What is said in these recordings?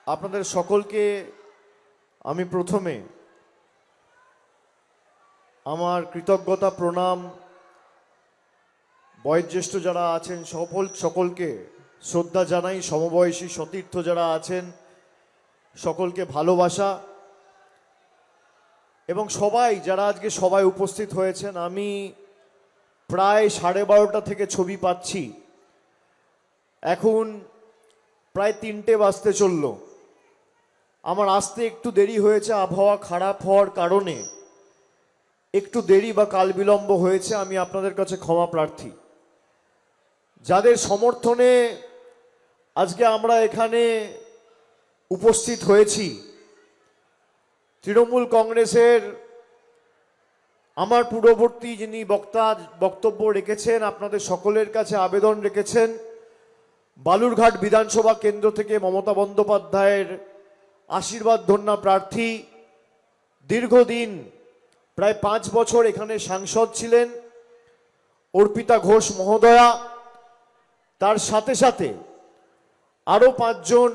আপনাদের সকলকে আমি প্রথমে আমার কৃতজ্ঞতা প্রণাম, বয়োজ্যেষ্ঠ যারা আছেন সকলকে শ্রদ্ধা জানাই, সমবয়সী সতীর্থ যারা আছেন সকলকে ভালোবাসা, এবং সবাই যারা আজকে সবাই উপস্থিত হয়েছেন। আমি প্রায় 12:30 থেকে ছবি পাচ্ছি, এখন প্রায় 3টে বাজতে চলল। আমার আসতে একটু দেরি হয়েছে, আবহাওয়া খারাপ হওয়ার কারণে একটু দেরি বা কাল বিলম্ব হয়েছে, আমি আপনাদের কাছে ক্ষমা প্রার্থী। যাদের সমর্থনে আজকে আমরা এখানে উপস্থিত হয়েছি, তৃণমূল কংগ্রেসের আমার পূর্ববর্তী যিনি বক্তব্য রেখেছেন, আপনাদের সকলের কাছে আবেদন রেখেছেন, বালুরঘাট বিধানসভা কেন্দ্র থেকে মমতা বন্দ্যোপাধ্যায়ের আশীর্বাদ ধন্য প্রার্থী, দীর্ঘদিন প্রায় 5 বছর এখানে সাংসদ ছিলেন অর্পিতা ঘোষ মহোদয়া, তার সাথে সাথে আরও 5 জন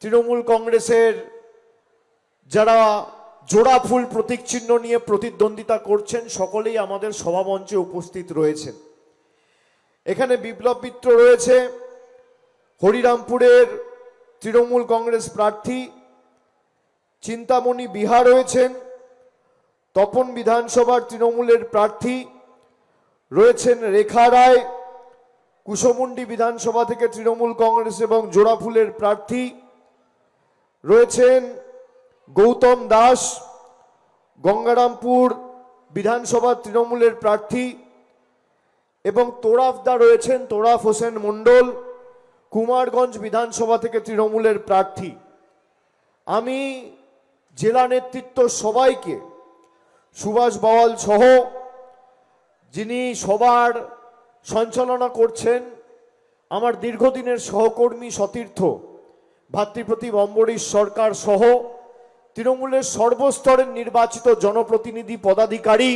তৃণমূল কংগ্রেসের যারা জোড়া ফুল প্রতীক চিহ্ন নিয়ে প্রতিদ্বন্দ্বিতা করছেন, সকলেই আমাদের সভামঞ্চে উপস্থিত রয়েছেন। এখানে বিপ্লব মিত্র রয়েছে, হরিরামপুরের তৃণমূল কংগ্রেস প্রার্থী, চিন্তামণি বিহা রয়েছেন, তপন বিধানসভার তৃণমূলের প্রার্থী রয়েছেন রেখা রায়, কুশমুন্ডি বিধানসভা থেকে তৃণমূল কংগ্রেস এবং জোড়াফুলের প্রার্থী রয়েছেন গৌতম দাস, গঙ্গারামপুর বিধানসভা তৃণমূলের প্রার্থী, এবং তোরাফদা রয়েছেন তোরাফ হোসেন মণ্ডল, কুমারগঞ্জ বিধানসভা থেকে তৃণমূলের প্রার্থী। আমি জেলা নেতৃত্ব সবাইকে, সুভাষ বাওয়াল সহ যিনি সবার সঞ্চালনা করছেন, আমার দীর্ঘদিনের সহকর্মী সতীর্থ ভাতৃপ্রতিম অম্বরীশ সরকার সহ তৃণমূলের সর্বস্তরের নির্বাচিত জনপ্রতিনিধি পদাধিকারী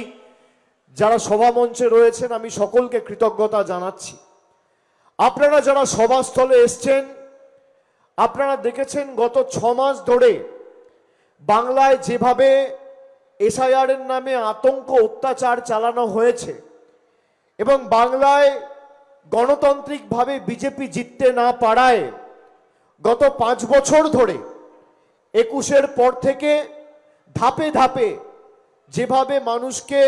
যারা সভামঞ্চে রয়েছেন, আমি সকলকে কৃতজ্ঞতা জানাচ্ছি। আপনারা যারা সভাস্থলে এসছেন, আপনারা দেখেছেন গত 6 মাস ধরে বাংলায় যেভাবে এসআইআর এর নামে আতঙ্ক অত্যাচার চালানো হয়েছে এবং বাংলায় গণতান্ত্রিকভাবে বিজেপি জিততে না পারায় গত 5 বছর ধরে 21-এর পর থেকে ধাপে ধাপে যেভাবে মানুষকে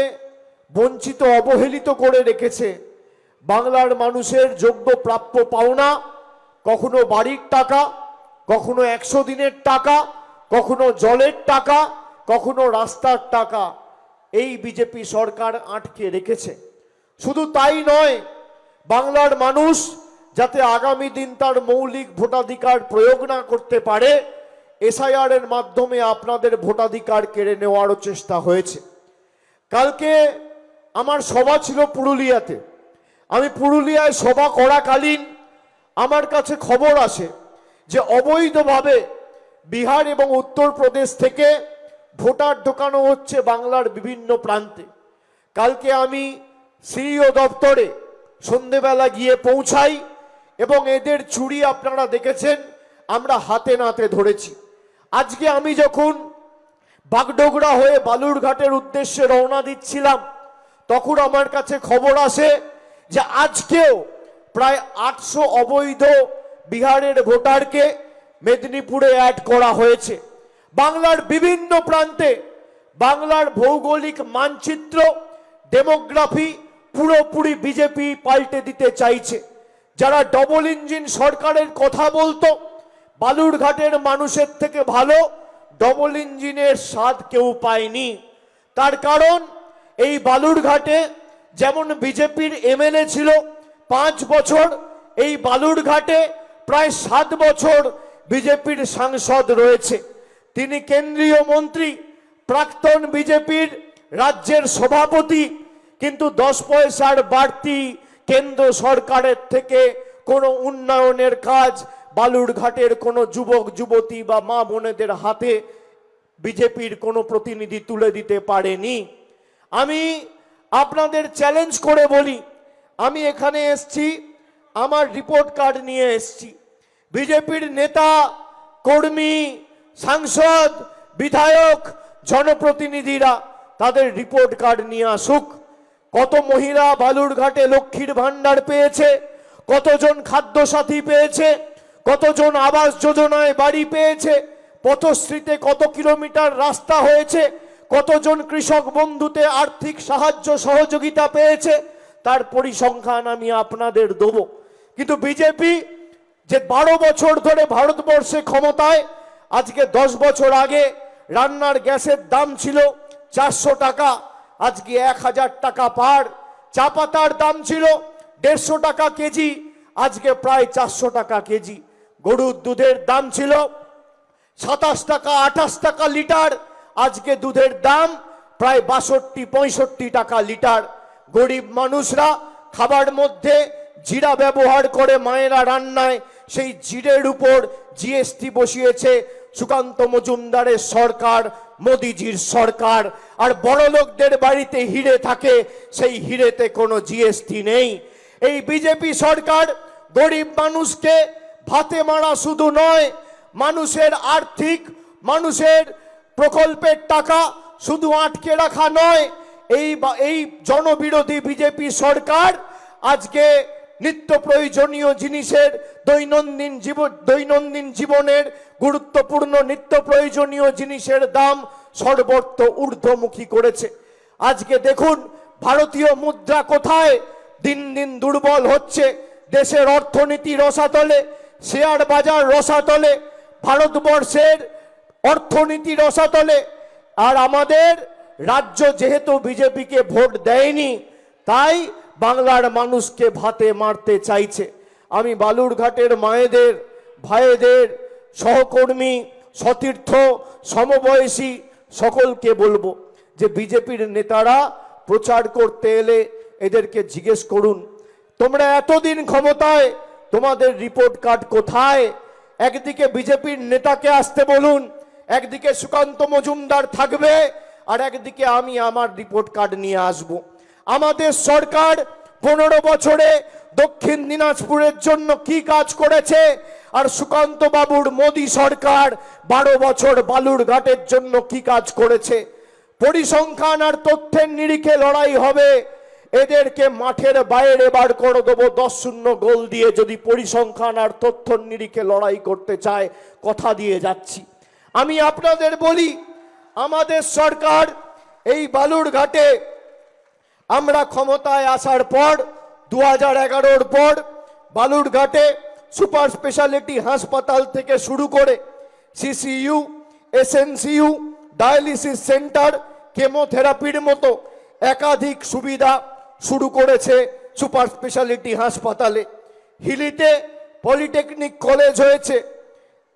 বঞ্চিত অবহেলিত করে রেখেছে, বাংলার মানুষের যোগ্য প্রাপ্য পাওনা, কখনো বাড়ির টাকা, কখনো 100 দিনের টাকা, কখনো জলের টাকা, কখনো রাস্তার টাকা, এই বিজেপি সরকার আটকে রেখেছে। শুধু তাই নয়, বাংলার মানুষ যাতে আগামী দিন তার মৌলিক ভোটাধিকার প্রয়োগ না করতে পারে, এসআইআর এর মাধ্যমে আপনাদের ভোটাধিকার কেড়ে নেওয়ারও চেষ্টা হয়েছে। কালকে আমার সভা ছিল পুরুলিয়াতে। আমি পুরুলিয়ায় সভা করাকালীন আমার কাছে খবর আসে যে অবৈধভাবে বিহার এবং উত্তরপ্রদেশ থেকে ভোটার ঢোকানো হচ্ছে বাংলার বিভিন্ন প্রান্তে। কালকে আমি সিইও দপ্তরে সন্ধেবেলা গিয়ে পৌঁছাই এবং এদের চুরি আপনারা দেখেছেন, আমরা হাতে নাতে ধরেছি। আজকে আমি যখন বাগডোগরা হয়ে বালুরঘাটের উদ্দেশ্যে রওনা দিচ্ছিলাম, তখন আমার কাছে খবর আসে যে আজকেও প্রায় 800 অবৈধ বিহারের ভোটারকে মেদিনীপুরে অ্যাড করা হয়েছে। বাংলার বিভিন্ন প্রান্তে বাংলার ভৌগোলিক মানচিত্র, ডেমোগ্রাফি পুরোপুরি বিজেপি পাল্টে দিতে চাইছে। যারা ডবল ইঞ্জিন সরকারের কথা বলতো, বালুরঘাটের মানুষের থেকে ভালো ডবল ইঞ্জিনের স্বাদ কেউ পায়নি। তার কারণ এই বালুরঘাটে যেমন বিজেপির এমএলএ ছিল 5 বছর, এই বালুরঘাটে প্রায় 7 বছর বিজেপির সাংসদ রয়েছে। তিনি কেন্দ্রীয় মন্ত্রী, প্রাক্তন বিজেপির রাজ্যের সভাপতি, কিন্তু 10 পয়সার বাড়তি কেন্দ্র সরকারের থেকে কোনো উন্নয়নের কাজ বালুরঘাটের কোনো যুবক যুবতী বা মা বোনেদের হাতে বিজেপির কোনো প্রতিনিধি তুলে দিতে পারেনি। আমি আপনাদের চ্যালেঞ্জ করে বলি, আমি এখানে এসছি, আমার রিপোর্ট কার্ড নিয়ে এসছি। বিজেপির নেতা কর্মী, সাংসদ, বিধায়ক, জনপ্রতিনিধিরা তাদের রিপোর্ট কার্ড নিয়ে আসুক। কত মহিলা বালুরঘাটে লক্ষ্মীর ভান্ডার পেয়েছে, কতজন খাদ্যসাথী পেয়েছে, কতজন আবাস যোজনায় বাড়ি পেয়েছে, পথশ্রীতে কত কিলোমিটার রাস্তা হয়েছে, কতজন কৃষক বন্ধুতে আর্থিক সাহায্য সহযোগিতা পেয়েছে, তার পরিসংখ্যান আমি আপনাদের দেব। কিন্তু বিজেপি যে 12 বছর ধরে ভারতবর্ষে ক্ষমতায়, আজকে 10 বছর আগে রান্নার গ্যাসের দাম ছিল 400 টাকা, আজকে 1000 টাকা পার। চা পাতার দাম ছিল 150 টাকা কেজি, আজকে প্রায় 400 টাকা কেজি। গরুর দুধের দাম ছিল 27 টাকা 28 টাকা লিটার, আজকে দুধের দাম প্রায় 62-65 টাকা লিটার। গরিব মানুষরা খাবার মধ্যে জিরা ব্যবহার করে মায়েরা রান্নায়, সেই জিরের উপর জিএসটি বসিয়েছে সুকান্ত মজুমদারের সরকার, মোদিজির সরকার। আর বড় লোকদের বাড়িতে হিরে থাকে, সেই হিরেতে কোনো জিএসটি নেই। এই বিজেপি সরকার গরিব মানুষকে ভাতে মারা শুধু নয়, মানুষের আর্থিক, মানুষের প্রকল্পের টাকা শুধু আটকে রাখা নয়, এই জনবিরোধী বিজেপি সরকার আজকে নিত্য প্রয়োজনীয় জিনিসের দৈনন্দিন জীবনের গুরুত্বপূর্ণ নিত্য প্রয়োজনীয় জিনিসের দাম সর্বত্র ঊর্ধ্বমুখী করেছে। আজকে দেখুন ভারতীয় মুদ্রা কোথায়, দিন দিন দুর্বল হচ্ছে। দেশের অর্থনীতি রসাতলে, শেয়ার বাজার রসাতলে, ভারতবর্ষের অর্থনীতি রসাতলে। আর আমাদের রাজ্য যেহেতু বিজেপিকে ভোট দেয়নি, তাই বাংলার মানুষকে ভাতে মারতে চাইছে। আমি বালুরঘাটের মায়েদের, ভাইদের, সহকর্মী, সতীর্থ, সমবয়সী সকলকে বলবো যে বিজেপির নেতারা প্রচার করতে এলে এদেরকে জিজ্ঞেস করুন, তোমরা এতদিন ক্ষমতায়, তোমাদের রিপোর্ট কার্ড কোথায়? একদিকে বিজেপির নেতাকে আসতে বলুন, একদিকে সুকান্ত মজুমদার থাকবে, আর একদিকে আমি আমার রিপোর্ট কার্ড নিয়ে আসব। আমাদের সরকার 15 বছরে দক্ষিণ দিনাজপুরের জন্য কি কাজ করেছে, আর সুকান্ত বাবুর মোদী সরকার 12 বছর বালুরঘাটের জন্য কি কাজ করেছে। পরিসংখ্যান আর তথ্যের নিরিখে লড়াই হবে। এদেরকে মাঠের বাইরে বার করে দেবো 10-0 গোল দিয়ে, যদি পরিসংখ্যান আর তথ্যের নিরিখে লড়াই করতে চায়। কথা দিয়ে যাচ্ছি। আমি আপনাদের বলি, আমাদের সরকার এই বালুরঘাটে আমরা ক্ষমতায় আসার পর 2011-র পর বালুরঘাটে সুপার স্পেশালিটি হাসপাতাল থেকে শুরু করে সিসিইউ, এসএনসিইউ, ডায়ালিসিস সেন্টার, কেমোথেরাপির মতো একাধিক সুবিধা শুরু করেছে সুপার স্পেশালিটি হাসপাতালে। হিলিতে পলিটেকনিক কলেজ হয়েছে,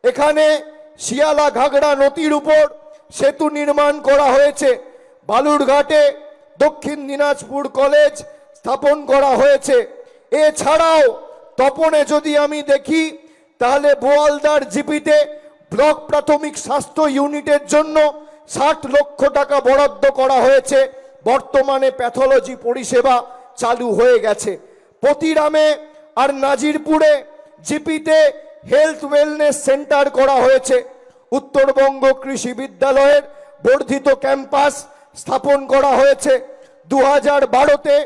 এখানে শিয়ালা ঘাগড়া নদীর উপর সেতু নির্মাণ করা হয়েছে। বালুরঘাটে দক্ষিণ দিনাজপুর কলেজ স্থাপন করা হয়েছে। এছাড়াও তপনে যদি আমি দেখি, তাহলে বোয়ালদার জিপিতে ব্লক প্রাথমিক স্বাস্থ্য ইউনিটের জন্য 60 লক্ষ টাকা বরাদ্দ করা হয়েছে। বর্তমানে প্যাথোলজি পরিষেবা চালু হয়ে গেছে। পতিরামে আর নাজিরপুরে জিপিতে হেলথ ওয়েলনেস সেন্টার করা হয়েছে। উত্তরবঙ্গ কৃষি বিদ্যালয়ের বর্ধিত ক্যাম্পাস স্থাপন করা হয়েছে। 2012-তে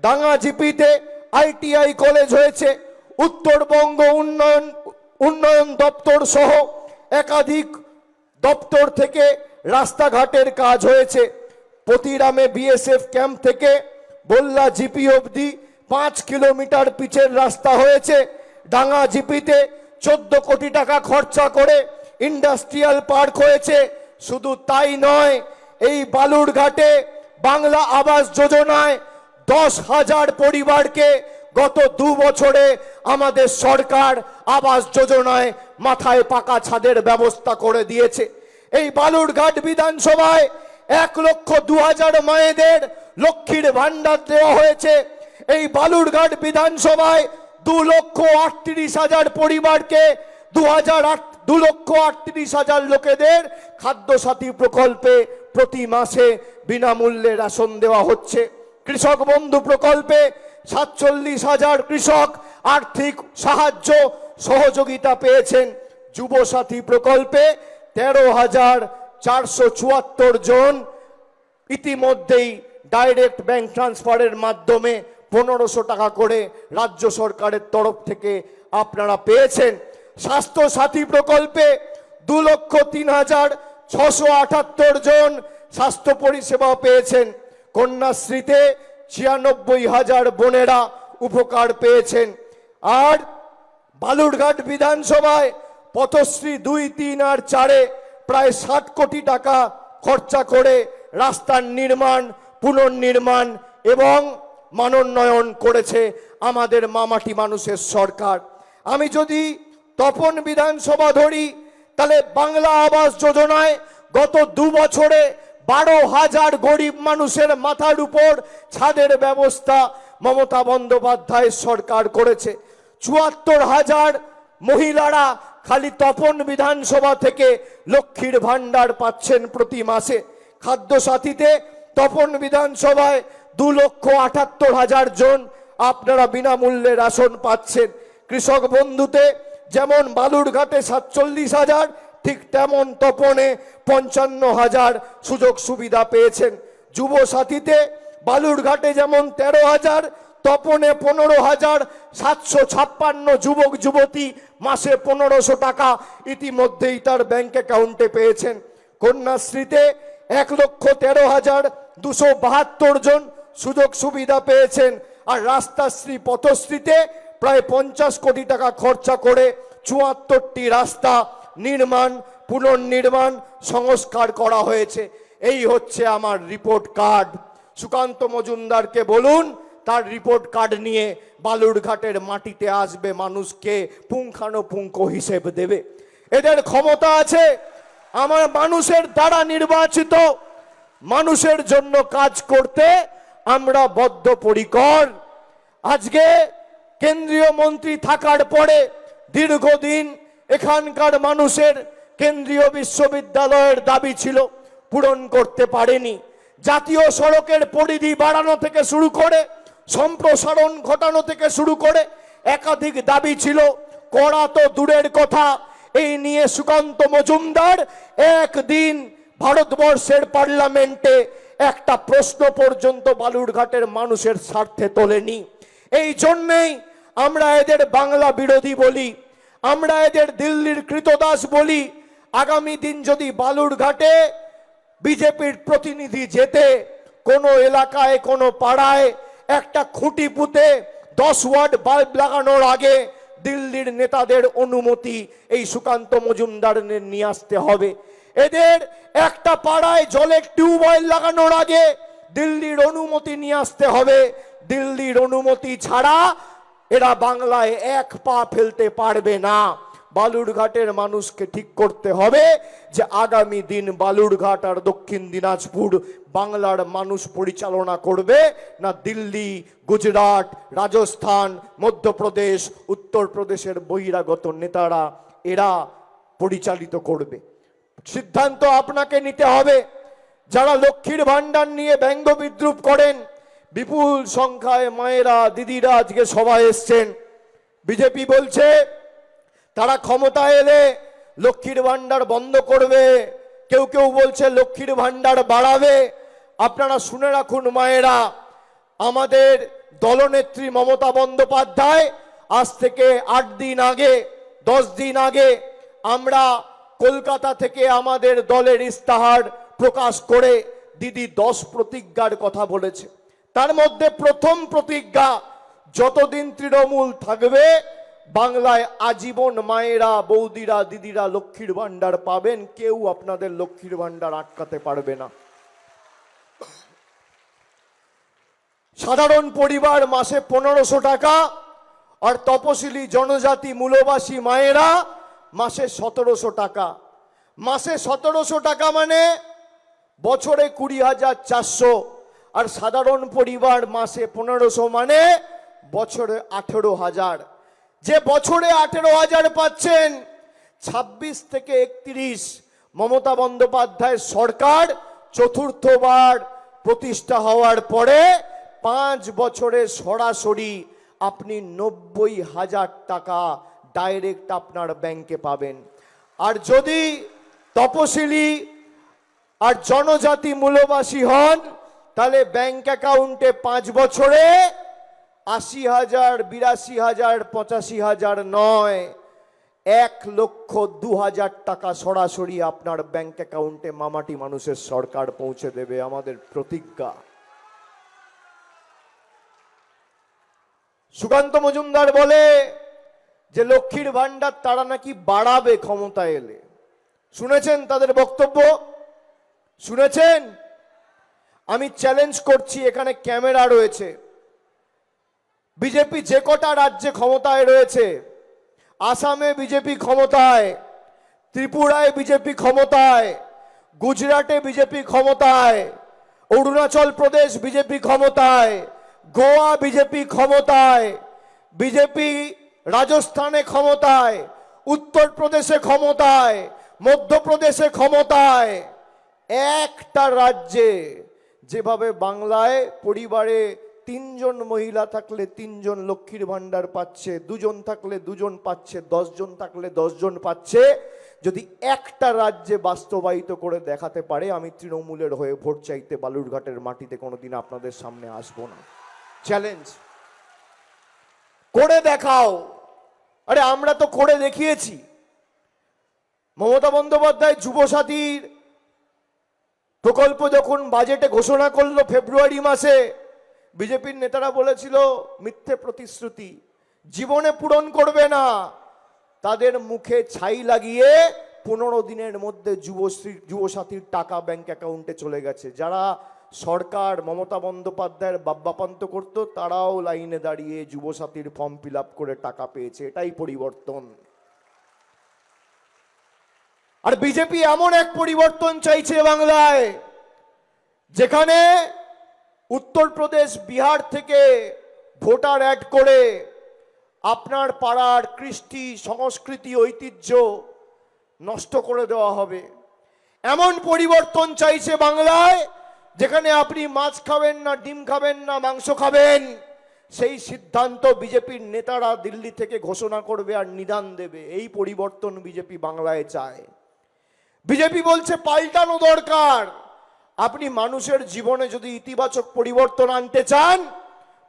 ডাঙ্গা জিপিতে আইটিআই কলেজ হয়েছে। উত্তরবঙ্গ উন্নয়ন দপ্তর সহ একাধিক দপ্তর থেকে রাস্তাঘাটের কাজ হয়েছে। পতিরামে বিএসএফ ক্যাম্প থেকে বল্লা জিপি অবধি 5 কিলোমিটার পিচের রাস্তা হয়েছে। ডাঙ্গা জিপিতে 14 কোটি টাকা খরচা করে ইন্ডাস্ট্রিয়াল পার্ক হয়েছে। শুধু তাই নয়, এই বালুরঘাটে বাংলা আবাস যোজনায় 10,000 পরিবারকে গত 2 বছরে আমাদের সরকার আবাস যোজনায় মাথায় পাকা ছাদের ব্যবস্থা করে দিয়েছে। এই বালুরঘাট বিধানসভায় 1,02,000 মায়েদের লক্ষ্মীর ভান্ডার দেওয়া হয়েছে। এই বালুরঘাট বিধানসভায় 2,38,000 পরিবারকে 2,38,000 লোকেদের খাদ্যসাথী প্রকল্পে প্রতি মাসে বিনামূল্যে রেশন দেওয়া হচ্ছে। কৃষক বন্ধু প্রকল্পে 47,000 কৃষক আর্থিক সাহায্য সহযোগিতা পেয়েছেন। যুবসাথী প্রকল্পে 13,474 জন ইতিমধ্যেই ডাইরেক্ট ব্যাংক ট্রান্সফারের মাধ্যমে 1500 টাকা করে রাজ্য সরকারের তরফ থেকে আপনারা পেয়েছেন। স্বাস্থ্য সাথী প্রকল্পে 2,03,678 জন স্বাস্থ্য পরিষেবা পেয়েছেন। কন্যাশ্রীতে 96,000 বোনেরা উপকার পেয়েছেন। আর বালুরঘাট বিধানসভায় পথশ্রী 2, 3 আর 4-এ প্রায় 60 কোটি টাকা খরচা করে রাস্তার নির্মাণ, পুনর্নির্মাণ এবং মানোন্নয়ন করেছে আমাদের মামাটি মানুষের সরকার। আমি যদি তপন বিধানসভা ধরি, তাহলে বাংলা আবাস যোজনায় গত 2 বছরে 12,000 গরিব মানুষের মাথার উপর ছাদের ব্যবস্থা মমতা বন্দ্যোপাধ্যায় সরকার করেছে। 74,000 মহিলারা খালি তপন বিধানসভা থেকে লক্ষ্মীর ভান্ডার পাচ্ছেন প্রতি মাসে। খাদ্য সাথীতে তপন বিধানসভায় 2,78,000 জন আপনারা বিনামূল্যে রেশন পাচ্ছেন। কৃষক বন্ধুতে যেমন বালুরঘাটে 47,000, ঠিক তেমন তপনে 55,000 সুযোগ সুবিধা পেয়েছেন। যুব সাথীতে বালুরঘাটে যেমন 13,000, তপনে 15,756 যুবক যুবতী মাসে 1500 টাকা ইতিমধ্যেই তার ব্যাংক অ্যাকাউন্টে পেয়েছেন। কন্যাশ্রীতে 1,13,272 জন সুযোগ সুবিধা পেয়েছেন। আর রাস্তাশ্রী পথশ্রীতে প্রায় 50 কোটি টাকা খরচা করে 74টি রাস্তা নির্মাণ, পুনর্নির্মাণ, সংস্কার করা হয়েছে। এই হচ্ছে আমার রিপোর্ট কার্ড। সুকান্ত মজুমদারকে বলুন তার রিপোর্ট কার্ড নিয়ে বালুরঘাটের মাটিতে আসবে, মানুষকে পুঙ্খানুপুঙ্খ হিসেব দেবে। এদের ক্ষমতা আছে। আমার মানুষের দ্বারা নির্বাচিত, মানুষের জন্য কাজ করতে আমরা বদ্ধপরিকর। আজকে কেন্দ্রীয় মন্ত্রী থাকার পরে দীর্ঘদিন এখানকার মানুষের কেন্দ্রীয় বিশ্ববিদ্যালয়ের দাবি ছিল, পূরণ করতে পারেনি। জাতীয় সড়কের পরিধি বাড়ানো থেকে শুরু করে, সম্প্রসারণ ঘটানো থেকে শুরু করে একাধিক দাবি ছিল, করা তো দূরের কথা। এই নিয়ে সুকান্ত মজুমদার একদিন ভারতবর্ষের পার্লামেন্টে একটা প্রশ্ন পর্যন্ত বালুরঘাটের মানুষের স্বার্থে তোলেনি। এই জন্যেই আমরা এদের বাংলা বিরোধী বলি, আমরা এদের দিল্লির কৃতদাস বলি। আগামী দিন যদি বালুরঘাটে বিজেপির প্রতিনিধি যেতে কোনো এলাকায়, কোনো পাড়ায় একটা খুঁটি পুঁতে 10 ওয়াট বাল্ব লাগানোর আগে দিল্লির নেতাদের অনুমতি এই সুকান্ত মজুমদারের নিয়ে আসতে হবে। এদের একটা পাড়ায় জলের টিউবওয়েল লাগানোর আগে দিল্লির অনুমতি নিয়ে আসতে হবে। দিল্লির অনুমতি ছাড়া এরা বাংলায় এক পা ফেলতে পারবে না। বালুরঘাটের মানুষকে ঠিক করতে হবে যে আগামী দিন বালুরঘাট আর দক্ষিণ দিনাজপুর বাংলার মানুষ পরিচালনা করবে না দিল্লি, গুজরাট, রাজস্থান, মধ্যপ্রদেশ, উত্তরপ্রদেশের বহিরাগত নেতারা এরা পরিচালিত করবে। সিদ্ধান্ত আপনাকে নিতে হবে। যারা লক্ষ্মীর ভান্ডার নিয়ে ব্যঙ্গ বিদ্রুপ করেন, বিপুল সংখ্যায় মায়েরা, দিদিরা আজকে সভায় এসছেন। বিজেপি বলছে তারা ক্ষমতায় এলে লক্ষ্মীর ভান্ডার বন্ধ করবে, কেউ কেউ বলছে লক্ষ্মীর ভান্ডার বাড়াবে। আপনারা শুনে রাখুন মায়েরা, আমাদের দলনেত্রী মমতা বন্দ্যোপাধ্যায় আজ থেকে 8 দিন আগে, 10 দিন আগে আমরা কলকাতা থেকে আমাদের দলের ইস্তাহার প্রকাশ করে দিদি 10 প্রতিজ্ঞার কথা বলেছে। তার মধ্যে প্রথম প্রতিজ্ঞা, যতদিন তৃণমূল থাকবে বাংলায় আজীবন মায়েরা, বৌদিরা, দিদিরা লক্ষ্মীর ভান্ডার পাবেন, কেউ আপনাদের লক্ষ্মীর ভান্ডার আটকাতে পারবে না। সাধারণ পরিবার মাসে 1500 টাকা, আর তপশিলি জনজাতি মূলবাসী মায়েরা মাসে 1700 টাকা। মাসে 1700 টাকা মানে বছরে 20,400, আর সাধারণ পরিবার মাসে 1500 মানে বছরে 18,000। যে বছরে 18,000 পাচ্ছেন, 26 থেকে 31 মমতা বন্দ্যোপাধ্যায় সরকার চতুর্থবার প্রতিষ্ঠা হওয়ার পরে 5 বছরে সরাসরি আপনি 90,000 টাকা ডাইরেক্ট আপনার ব্যাংকে পাবেন। আর যদি তপশিলি আর জনজাতি মূলবাসী হন তাহলে ব্যাংক অ্যাকাউন্টে 5 বছরে 80,000, 82,000, 85,000 নয়, 1,02,000 টাকা সরাসরি আপনার ব্যাংক অ্যাকাউন্টে মামাটি মানুষের সরকার পৌঁছে দেবে, আমাদের প্রতিজ্ঞা। সুকান্ত মজুমদার বলে যে লক্ষ্মীর ভান্ডার তারা নাকি বাড়াবে ক্ষমতায় এলে। শুনেছেন তাদের বক্তব্য? শুনেছেন? আমি চ্যালেঞ্জ করছি, এখানে ক্যামেরা রয়েছে, বিজেপি যে কটা রাজ্যে ক্ষমতায় রয়েছে, আসামে বিজেপি ক্ষমতায়, ত্রিপুরায় বিজেপি ক্ষমতায়, গুজরাটে বিজেপি ক্ষমতায়, অরুণাচল প্রদেশ বিজেপি ক্ষমতায়, গোয়া বিজেপি ক্ষমতায়, বিজেপি রাজস্থানে ক্ষমতায়, উত্তরপ্রদেশে ক্ষমতায়, মধ্যপ্রদেশে ক্ষমতায়, একটা রাজ্যে যেভাবে বাংলায় পরিবারে 3 জন মহিলা থাকলে 3 জন লক্ষ্মীর ভান্ডার পাচ্ছে, 2 জন থাকলে 2 জন পাচ্ছে, 10 জন থাকলে 10 জন পাচ্ছে, যদি একটা রাজ্যে বাস্তবায়িত করে দেখাতে পারে, আমি তৃণমূলের হয়ে ভোট চাইতে বালুরঘাটের মাটিতে কোনোদিন আপনাদের সামনে আসবো না। চ্যালেঞ্জ করে দেখাও। আরে আমরা তো করে দেখিয়েছি। মমতা বন্দ্যোপাধ্যায় যুবসাথীর প্রকল্প যখন বাজেটে ঘোষণা করলো ফেব্রুয়ারি মাসে, বিজেপির নেতারা বলেছিল মিথ্যে প্রতিশ্রুতি, জীবনে পূরণ করবে না। তাদের মুখে ছাই লাগিয়ে 15 দিনের মধ্যে যুবসাথীর টাকা ব্যাংক অ্যাকাউন্টে চলে গেছে। যারা সরকার মমতা বন্দ্যোপাধ্যায়ের বাব্যাপান্ত করত, তারাও লাইনে দাঁড়িয়ে যুবসাথীর ফর্ম ফিল আপ করে টাকা পেয়েছে। এটাই পরিবর্তন। আর বিজেপি এমন এক পরিবর্তন চাইছে বাংলায়, যেখানে উত্তরপ্রদেশ, বিহার থেকে ভোটার অ্যাড করে আপনার পাড়ার কৃষ্টি, সংস্কৃতি, ঐতিহ্য নষ্ট করে দেওয়া হবে। এমন পরিবর্তন চাইছে বাংলায়, যেখানে আপনি মাছ খাবেন না, ডিম খাবেন না, মাংস খাবেন, সেই সিদ্ধান্ত বিজেপির নেতারা দিল্লি থেকে ঘোষণা করবে আর নিদান দেবে। এই পরিবর্তন বিজেপি বাংলায় চায়। বিজেপি বলছে পাল্টানো দরকার। আপনি মানুষের জীবনে যদি ইতিবাচক পরিবর্তন আনতে চান,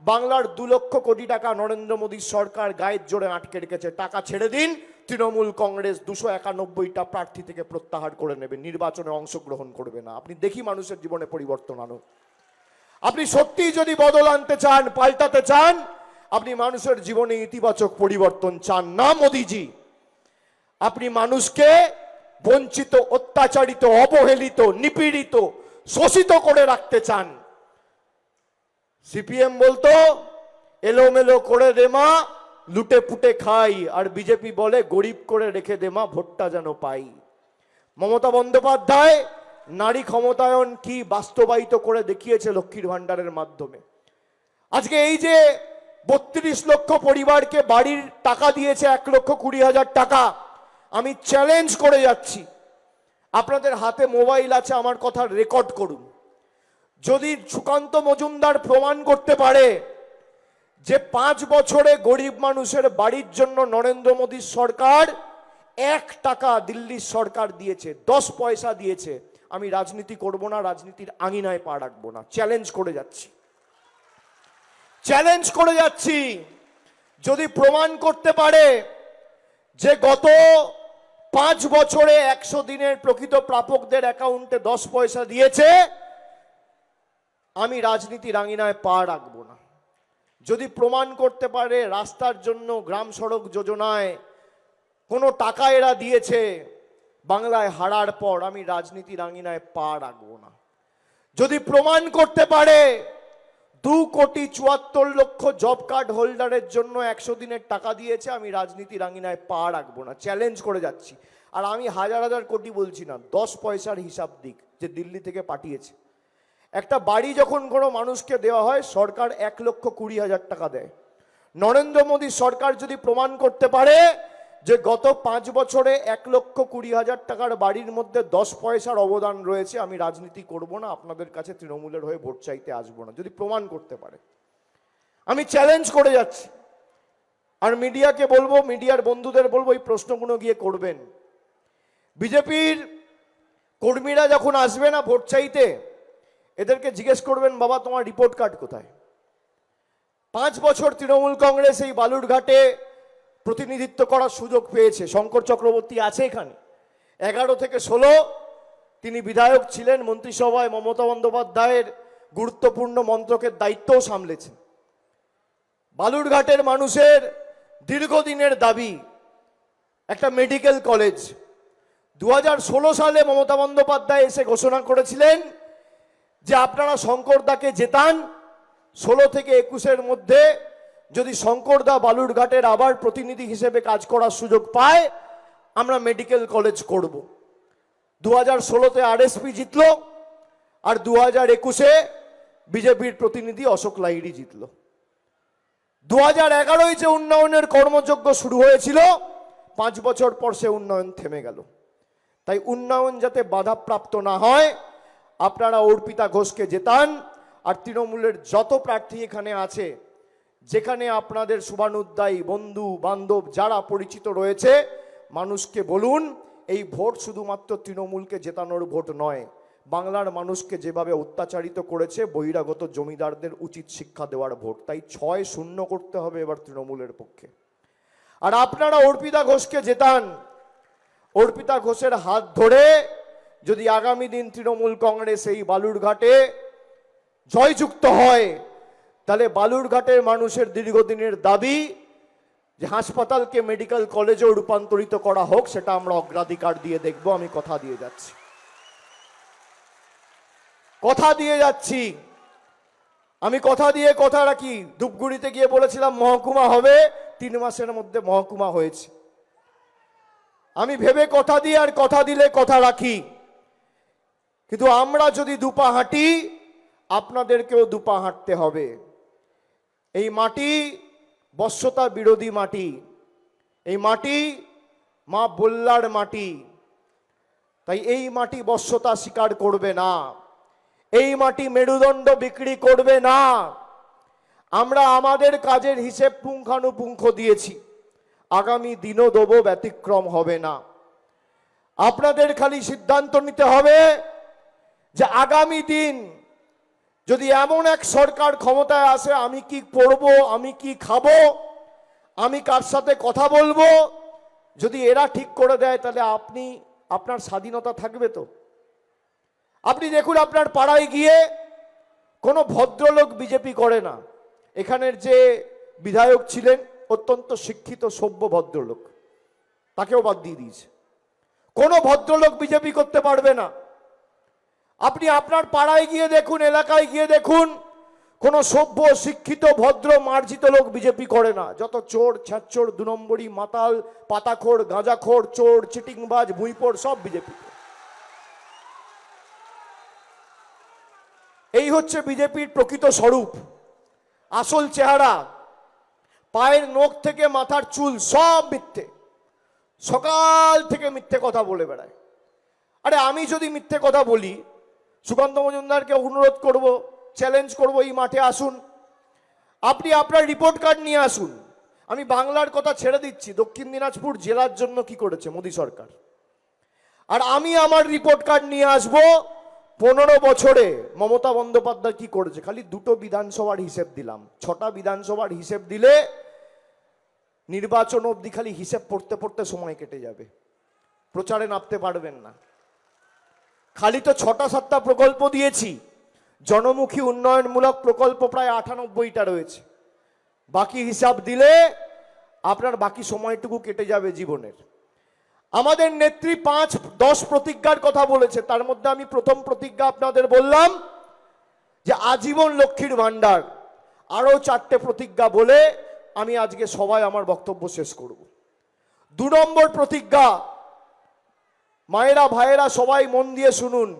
বাংলার 2 লক্ষ কোটি টাকা নরেন্দ্র মোদীর সরকার গায়ের জোরে আটকে রেখেছে, টাকা ছেড়ে দিন। তৃণমূল কংগ্রেস 291টা প্রার্থী থেকে প্রত্যাহার করে নেবে, নির্বাচনে অংশগ্রহণ করবে না। আপনি দেখি মানুষের জীবনে পরিবর্তন আনো। আপনি সত্যিই যদি বদল আনতে চান, পাল্টাতে চান, আপনি মানুষের জীবনে ইতিবাচক পরিবর্তন চান না মোদিজি, আপনি মানুষকে বঞ্চিত, অত্যাচারিত, অবহেলিত, নিপীড়িত, শোষিত করে রাখতে চান। সিপিএম বলতো এলোমেলো করে দে মা, লুটে পুটে খাই, আর বিজেপি বলে গরিব করে রেখে দে মা, ভোটটা যেন পাই। মমতা বন্দ্যোপাধ্যায় নারী ক্ষমতায়ন কি বাস্তবায়িত করে দেখিয়েছে লক্ষ্মীর ভান্ডারের মাধ্যমে। আজকে এই যে 32 লক্ষ পরিবারকে বাড়ির টাকা দিয়েছে, 1,20,000 টাকা, আমি চ্যালেঞ্জ করে যাচ্ছি, আপনাদের হাতে মোবাইল আছে, আমার কথা রেকর্ড করুন। যদি সুকান্ত মজুমদার প্রমাণ করতে পারে যে 5 বছরে গরিব মানুষের বাড়ির জন্য নরেন্দ্র মোদীর সরকার 1 টাকা দিল্লির সরকার দিয়েছে, 10 পয়সা দিয়েছে, আমি রাজনীতি করব না, রাজনীতির আঙিনায় পা রাখবো না। চ্যালেঞ্জ করে যাচ্ছি, চ্যালেঞ্জ করে যাচ্ছি। যদি প্রমাণ করতে পারে যে গত 5 বছরে 100 দিনের প্রকৃত প্রাপকদের অ্যাকাউন্টে 10 পয়সা দিয়েছে, আমি রাজনীতির আঙিনায় পা রাখবো না। যদি প্রমাণ করতে পারে রাস্তার জন্য, গ্রাম সড়ক যোজনায় কোনো টাকা এরা দিয়েছে বাংলায় হারার পর, আমি রাজনীতির আঙিনায় পা রাখবো না। যদি প্রমাণ করতে পারে 2,74,00,000 জব কার্ড হোল্ডারের জন্য 100 দিনের টাকা দিয়েছে, আমি রাজনীতির আঙিনায় পা রাখবো না। চ্যালেঞ্জ করে যাচ্ছি। আর আমি হাজার হাজার কোটি বলছি না, 10 পয়সার হিসাব দিক যে দিল্লি থেকে পাঠিয়েছে। একটা বাড়ি যখন কোনো মানুষকে দেওয়া হয়, সরকার 1,20,000 টাকা দেয়। নরেন্দ্র মোদী সরকার যদি প্রমাণ করতে পারে যে গত 5 বছরে 1,20,000 টাকার বাড়ির মধ্যে 10 পয়সার অবদান রয়েছে, আমি রাজনীতি করব না, আপনাদের কাছে তৃণমূলের হয়ে ভোট চাইতে আসবো না। যদি প্রমাণ করতে পারে, আমি চ্যালেঞ্জ করে যাচ্ছি। আর মিডিয়াকে বলবো, মিডিয়ার বন্ধুদের বলবো, এই প্রশ্নগুলো গিয়ে করবেন। বিজেপির কর্মীরা যখন আসবে না ভোট চাইতে, এদেরকে জিজ্ঞেস করবেন, বাবা তোমার রিপোর্ট কার্ড কোথায়? 5 বছর তৃণমূল কংগ্রেস এই বালুরঘাটে প্রতিনিধিত্ব করার সুযোগ পেয়েছে। শঙ্কর চক্রবর্তী আছে এখানে, 11 থেকে 16 তিনি বিধায়ক ছিলেন, মন্ত্রিসভায় মমতা বন্দ্যোপাধ্যায়ের গুরুত্বপূর্ণ মন্ত্রকের দায়িত্বও সামলেছেন। বালুরঘাটের মানুষের দীর্ঘদিনের দাবি একটা মেডিকেল কলেজ। 2016 সালে মমতা বন্দ্যোপাধ্যায় এসে ঘোষণা করেছিলেন যে আপনারা শঙ্করদাকে জেতান, 16 থেকে 21-এর মধ্যে যদি শঙ্করদা বালুরঘাটের আবার প্রতিনিধি হিসেবে কাজ করার সুযোগ পায় আমরা মেডিকেল কলেজ করব। 2016-তে আরএসপি জিতলো, আর 2021-এ বিজেপির প্রতিনিধি অশোক লাহিড়ী জিতলো। 2011-য় যে উন্নয়নের কর্মযজ্ঞ শুরু হয়েছিল, 5 বছর পর সে উন্নয়ন থেমে গেল। তাই উন্নয়ন যাতে বাধাপ্রাপ্ত না হয়, আপনারা অর্পিতা ঘোষকে জেতান। আর তৃণমূলের যত প্রার্থী এখানে আছে, যেখানে আপনাদের শুভানুধ্যায়ী বন্ধু বান্ধব যারা পরিচিত রয়েছে, মানুষকে বলুন এই ভোট শুধুমাত্র তৃণমূলকে জেতানোর ভোট নয়, বাংলার মানুষকে যেভাবে অত্যাচারিত করেছে বহিরাগত জমিদারদের উচিত শিক্ষা দেওয়ার ভোট। তাই 6-0 করতে হবে এবার তৃণমূলের পক্ষে। আর আপনারা অর্পিতা ঘোষকে জেতান। অর্পিতা ঘোষের হাত ধরে যদি আগামী দিন তৃণমূল কংগ্রেস এই বালুরঘাটে জয়যুক্ত হয়, তাহলে বালুরঘাটের মানুষের দীর্ঘদিনের দাবি যে হাসপাতালকে মেডিকেল কলেজেও রূপান্তরিত করা হোক, সেটা আমরা অগ্রাধিকার দিয়ে দেখব। আমি কথা দিয়ে যাচ্ছি, কথা দিয়ে যাচ্ছি, আমি কথা দিয়ে কথা রাখি। ধূপগুড়িতে গিয়ে বলেছিলাম মহকুমা হবে, 3 মাসের মধ্যে মহকুমা হয়েছে। আমি ভেবে কথা দিই, আর কথা দিলে কথা রাখি। কিন্তু আমরা যদি দুপা হাঁটি, আপনাদেরকেও দুপা হাঁটতে হবে। এই মাটি বশ্যতা বিরোধী মাটি, এই মাটি মা বল্লার মাটি। তাই এই মাটি বশ্যতা স্বীকার করবে না, এই মাটি মেরুদণ্ড বিক্রি করবে না। আমরা আমাদের কাজের হিসেব পুঙ্খানুপুঙ্খ দিয়েছি, আগামী দিনও দেবো, ব্যতিক্রম হবে না। আপনাদের খালি সিদ্ধান্ত নিতে হবে যে আগামী দিন যদি এমন এক সরকার ক্ষমতায় আসে, আমি কি পড়বো, আমি কি খাবো, আমি কার সাথে কথা বলবো, যদি এরা ঠিক করে দেয়, তাহলে আপনি আপনার স্বাধীনতা থাকবে তো? আপনি দেখুন আপনার পাড়ায় গিয়ে কোনো ভদ্রলোক বিজেপি করে না। এখানের যে বিধায়ক ছিলেন অত্যন্ত শিক্ষিত সভ্য ভদ্রলোক, তাকেও বাদ দিয়ে দিয়েছে। কোনো ভদ্রলোক বিজেপি করতে পারবে না। আপনি আপনার পাড়ায় গিয়ে দেখুন, এলাকায় গিয়ে দেখুন, কোনো সভ্য শিক্ষিত ভদ্র মার্জিত লোক বিজেপি করে না। যত চোর ছ্যাঁচোর 2 নম্বরই মাতাল পাতাখোর গাঁজাখোর চোর চিটিংবাজ ভুঁইপোড় সব বিজেপি। এই হচ্ছে বিজেপির প্রকৃত স্বরূপ, আসল চেহারা। পায়ের নখ থেকে মাথার চুল সব মিথ্যে, সকাল থেকে মিথ্যে কথা বলে বেড়ায়। আরে আমি যদি মিথ্যে কথা বলি, সুকান্ত মজুমদারকে অনুরোধ করব, চ্যালেঞ্জ করব, এই মাঠে আসুন, আপনি আপনার রিপোর্ট কার্ড নিয়ে আসুন। আমি বাংলার কথা ছেড়ে দিচ্ছি, দক্ষিণ দিনাজপুর জেলার জন্য কি করেছে মোদী সরকার, আর আমি আমার রিপোর্ট কার্ড নিয়ে আসব 15 বছরে মমতা বন্দ্যোপাধ্যায় কি করেছে। খালি 2টো বিধানসভার হিসেব দিলাম, 6টা বিধানসভার হিসেব দিলে নির্বাচন অবধি খালি হিসেব পড়তে পড়তে সময় কেটে যাবে, প্রচারে নামতে পারবেন না। খালি তো 6টা-7টা প্রকল্প দিয়েছি, জনমুখী উন্নয়নমূলক প্রকল্প প্রায় 98টা রয়েছে। বাকি হিসাব দিলে আপনার বাকি সময়টুকু কেটে যাবে জীবনের। আমাদের নেত্রী 5-10 প্রতিজ্ঞার কথা বলেছে, তার মধ্যে আমি প্রথম প্রতিজ্ঞা আপনাদের বললাম যে আজীবন লক্ষ্মীর ভান্ডার। আরো 4টে প্রতিজ্ঞা বলে আমি আজকে সবাই আমার বক্তব্য শেষ করব। 2 নম্বর প্রতিজ্ঞা, মায়েরা ভাইয়েরা সবাই মন দিয়ে শুনুন।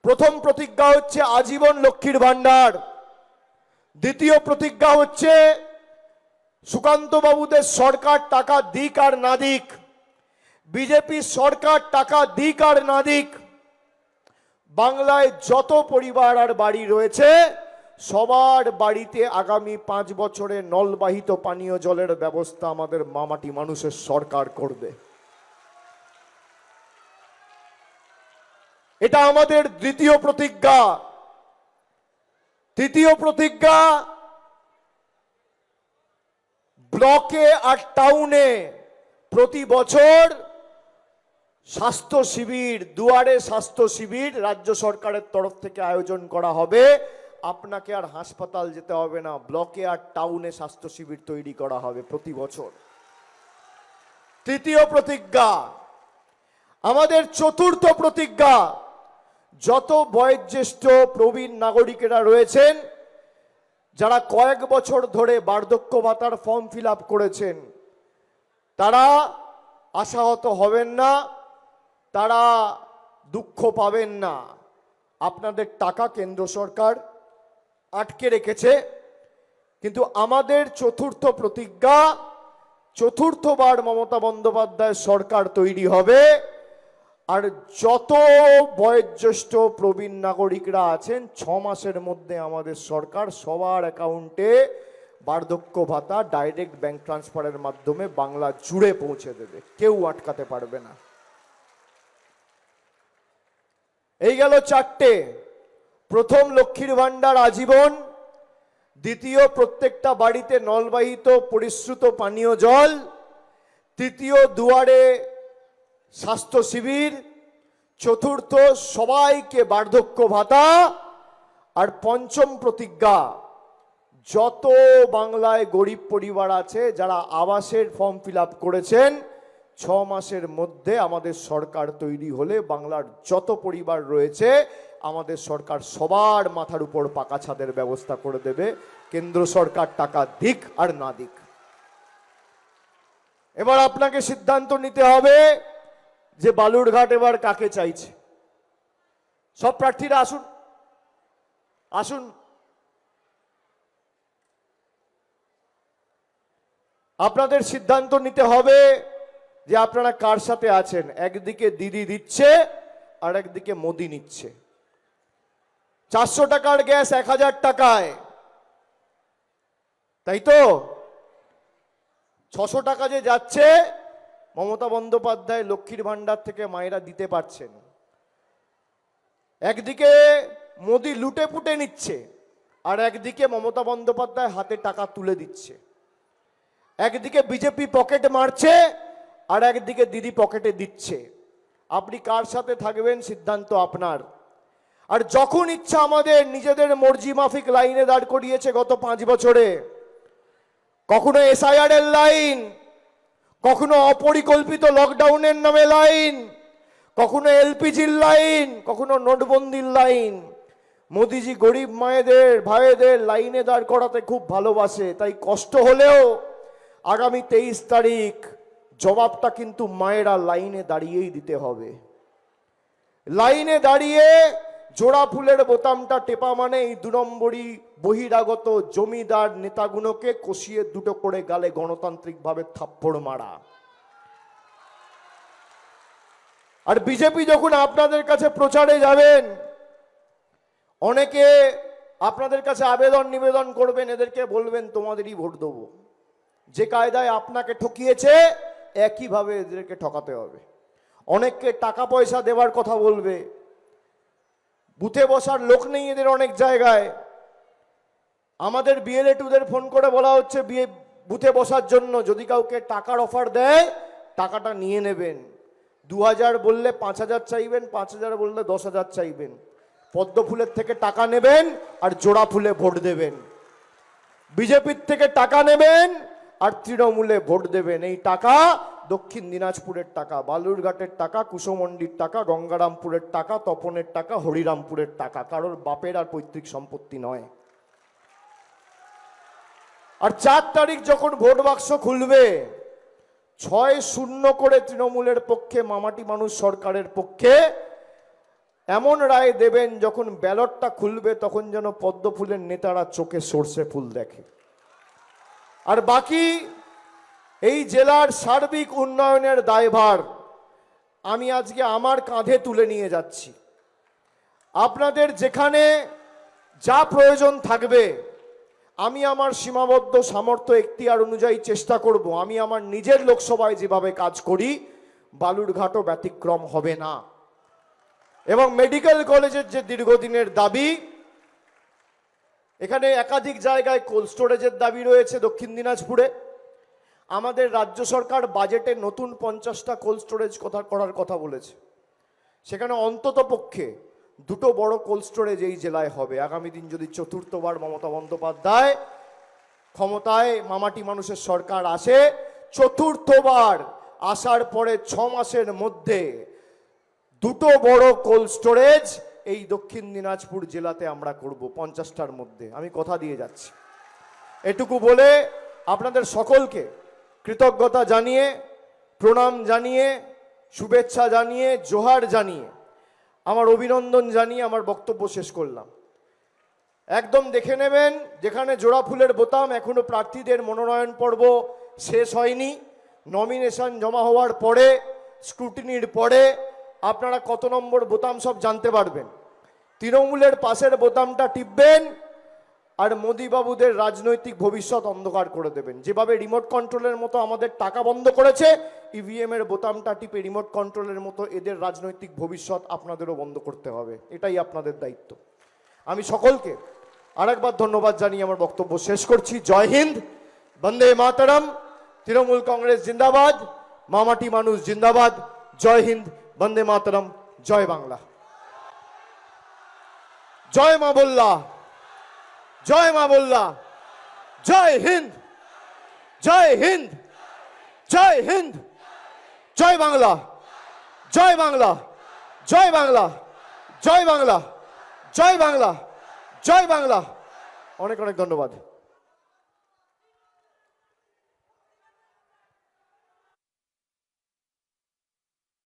প্রথম প্রতিজ্ঞা হচ্ছে আজীবন লক্ষ্মীর ভান্ডার। দ্বিতীয় প্রতিজ্ঞা হচ্ছে সুকান্ত বাবুদের সরকার টাকা দিক আর না দিক, বিজেপি সরকার টাকা দিক আর না দিক, বাংলায় যত পরিবার আর বাড়ি রয়েছে সবার বাড়িতে আগামী 5 বছরে নলবাহিত পানীয় জলের ব্যবস্থা আমাদের মামাটি মানুষের সরকার করবে। এটা আমাদের দ্বিতীয় প্রতিজ্ঞা। তৃতীয় প্রতিজ্ঞা, ব্লকে আর টাউনে প্রতি বছর স্বাস্থ্য শিবির, দুয়ারে স্বাস্থ্য শিবির রাজ্য সরকারের তরফ থেকে আয়োজন করা হবে। আপনাকে আর হাসপাতাল যেতে হবে না, ব্লকে আর টাউনে স্বাস্থ্য শিবির তৈরি করা হবে প্রতি বছর। তৃতীয় প্রতিজ্ঞা। আমাদের চতুর্থ প্রতিজ্ঞা, যত বয়োজ্যেষ্ঠ প্রবীণ নাগরিকেরা রয়েছেন, যারা কয়েক বছর ধরে বার্ধক্য ভাতার ফর্ম ফিল আপ করেছেন, তারা আশাহত হবেন না, তারা দুঃখ পাবেন না। আপনাদের টাকা কেন্দ্র সরকার আটকে রেখেছে, কিন্তু আমাদের চতুর্থ প্রতিজ্ঞা, চতুর্থবার মমতা বন্দ্যোপাধ্যায় সরকার তৈরি হবে, আর যত বয়োজ্যেষ্ঠ প্রবীণ নাগরিকরা আছেন 6 মাসের মধ্যে আমাদের সরকার সবার অ্যাকাউন্টে বার্ধক্য ভাতা ডাইরেক্ট ব্যাংক ট্রান্সফারের মাধ্যমে বাংলা জুড়ে পৌঁছে দেবে, কেউ আটকাতে পারবে না। এই গেল 4টে। প্রথম, লক্ষ্মীর ভান্ডার আজীবন। দ্বিতীয়, প্রত্যেকটা বাড়িতে নলবাহিত পরিশ্রুত পানীয় জল। তৃতীয়, দুয়ারে স্বাস্থ্য শিবির। চতুর্থ, সবাইকে বার্ধক্য ভাতা। আর পঞ্চম প্রতিজ্ঞা, যত বাংলায় গরিব পরিবার আছে যারা আবাসের ফর্ম ফিল আপ করেছেন, 6 মাসের মধ্যে আমাদের সরকার তৈরি হলে বাংলার যত পরিবার রয়েছে আমাদের সরকার সবার মাথার উপর পাকা ছাদের ব্যবস্থা করে দেবে, কেন্দ্র সরকার টাকা দিক আর না দিক। এবার আপনাকে সিদ্ধান্ত নিতে হবে যে বালুরঘাট এবার কাকে চাইছে। সব প্রার্থীরা আসুন, আসুন। আপনাদের সিদ্ধান্ত নিতে হবে যে আপনারা কার সাথে আছেন। একদিকে দিদি দিচ্ছে আর একদিকে মোদি নিচ্ছে। 400 টাকার গ্যাস 1000 টাকায়, তাই তো? 600 টাকা যে যাচ্ছে, মমতা বন্দ্যোপাধ্যায় লক্ষ্মীর ভান্ডার থেকে মায়েরা দিতে পারছেন। একদিকে মোদি লুটে পুটে নিচ্ছে, আর একদিকে মমতা বন্দ্যোপাধ্যায় হাতে টাকা তুলে দিচ্ছে। একদিকে বিজেপি পকেট মারছে, আর একদিকে দিদি পকেটে দিচ্ছে। আপনি কার সাথে থাকবেন সিদ্ধান্ত আপনার। আর যখন ইচ্ছা আমাদের নিজেদের মর্জি মাফিক লাইনে দাঁড় করিয়েছে গত 5 বছরে। কখনো এসআইআর এর লাইন, কখনো অপরিকল্পিত লকডাউনের নামে লাইন, কখনো এলপিজির লাইন, কখনো নোটবন্দির লাইন। মোদিজি গরিব মায়েদের ভাইদের লাইনে দাঁড় করাতে খুব ভালোবাসে, তাই কষ্ট হলেও আগামী 23 তারিখ জবাবটা কিন্তু মায়েরা লাইনে দাঁড়িয়েই দিতে হবে। লাইনে দাঁড়িয়ে জোড়া ফুলের বোতামটা টেপা মানে এই 2 নম্বরই বহিরাগত জমিদার নেতাগুলোকে কষিয়ে 2টো করে গালে গণতান্ত্রিকভাবে থাপ্পড় মারা। আর বিজেপি যখন আপনাদের কাছে প্রচারে যাবেন, অনেকে আপনাদের কাছে আবেদন নিবেদন করবেন, এদেরকে বলবেন তোমাদেরই ভোট দেবো। যে কায়দায় আপনাকে ঠকিয়েছে একইভাবে এদেরকে ঠকাতে হবে। অনেককে টাকা পয়সা দেওয়ার কথা বলবে, বুথে বসার লোক নেই এদের অনেক জায়গায়। আমাদের বিএলএ2দের ফোন করে বলা হচ্ছে বুথে বসার জন্য, যদি কাউকে টাকার অফার দেয় টাকাটা নিয়ে নেবেন। 2000 বললে 5000 চাইবেন, 5000 বললে 10,000 চাইবেন। পদ্ম ফুলের থেকে টাকা নেবেন আর জোড়া ফুলে ভোট দেবেন। বিজেপির থেকে টাকা নেবেন আর তৃণমূলে ভোট দেবেন। এই টাকা দক্ষিণ দিনাজপুরের টাকা, বালুরঘাটের টাকা, কুশমন্ডির টাকা, গঙ্গারামপুরের টাকা, তপনের টাকা, হরিরামপুরের টাকা, কারোর বাপের আর পৈতৃক সম্পত্তি নয়। আর 4 তারিখ যখন ভোট বাক্স খুলবে, 6-0 করে তৃণমূলের পক্ষে, মামাটি মানুষ সরকারের পক্ষে এমন রায় দেবেন, যখন ব্যালটটা খুলবে তখন যেন পদ্ম ফুলের নেতারা চোখে সর্ষে ফুল দেখে। আর বাকি এই জেলার সার্বিক উন্নয়নের দায়ভার আমি আজকে আমার কাঁধে তুলে নিয়ে যাচ্ছি। আপনাদের যেখানে যা প্রয়োজন থাকবে আমি আমার সীমাবদ্ধ সামর্থ্য এখতিয়ার অনুযায়ী চেষ্টা করব। আমি আমার নিজের লোকসভায় যেভাবে কাজ করি বালুরঘাটও ব্যতিক্রম হবে না। এবং মেডিকেল কলেজের যে দীর্ঘদিনের দাবি, এখানে একাধিক জায়গায় কোল্ড স্টোরেজের দাবি রয়েছে দক্ষিণ দিনাজপুরে। আমাদের রাজ্য সরকার বাজেটে নতুন 50টা কোল্ড স্টোরেজ করার কথা বলেছে। সেখানে অন্তত পক্ষে 2টো বড় কোল্ড স্টোরেজ এই জেলায় হবে। আগামী দিন যদি চতুর্থবার মমতা বন্দ্যোপাধ্যায় ক্ষমতায় মামাটি মানুষের সরকার আসে, চতুর্থবার আসার পরে 6 মাসের মধ্যে 2টো বড় কোল্ড স্টোরেজ এই দক্ষিণ দিনাজপুর জেলাতে আমরা করব 50টার মধ্যে, আমি কথা দিয়ে যাচ্ছি। এটুকু বলে আপনাদের সকলকে কৃতজ্ঞতা জানিয়ে, প্রণাম জানিয়ে, শুভেচ্ছা জানিয়ে, জোহার জানিয়ে, আমার অভিনন্দন জানিয়ে আমার বক্তব্য শেষ করলাম। একদম দেখে নেবেন, যেখানে জোড়া ফুলের বোতাম, এখনো প্রার্থীদের মনোনয়ন পর্ব শেষ হয়নি। নমিনেশন জমা হওয়ার পরে, স্ক্রুটিনির পরে আপনারা কত নম্বর বোতাম সব জানতে পারবেন। তৃণমূলের পাশের বোতামটা টিপবেন আর মোদিবাবুদের রাজনৈতিক ভবিষ্যৎ অন্ধকার করে দেবেন। যেভাবে রিমোট কন্ট্রোলের মতো আমাদের টাকা বন্ধ করেছে, ইভিএম এর বোতামটা টিপে রিমোট কন্ট্রোলের মতো এদের রাজনৈতিক ভবিষ্যৎ আপনাদেরও বন্ধ করতে হবে। এটাই আপনাদের দায়িত্ব। আমি সকলকে আরেকবার ধন্যবাদ জানিয়ে আমার বক্তব্য শেষ করছি। জয় হিন্দ, বন্দে মাতরম, তৃণমূল কংগ্রেস জিন্দাবাদ, মামাটি মানুষ জিন্দাবাদ। জয় হিন্দ, বন্দে মাতরম, জয় বাংলা। জয় মা বল্লা, জয় মা বল্লা, জয় হিন্দ, জয় হিন্দ, জয় হিন্দ, জয় বাংলা, জয় বাংলা, জয় বাংলা, জয় বাংলা, জয় বাংলা, জয় বাংলা। অনেক অনেক ধন্যবাদ।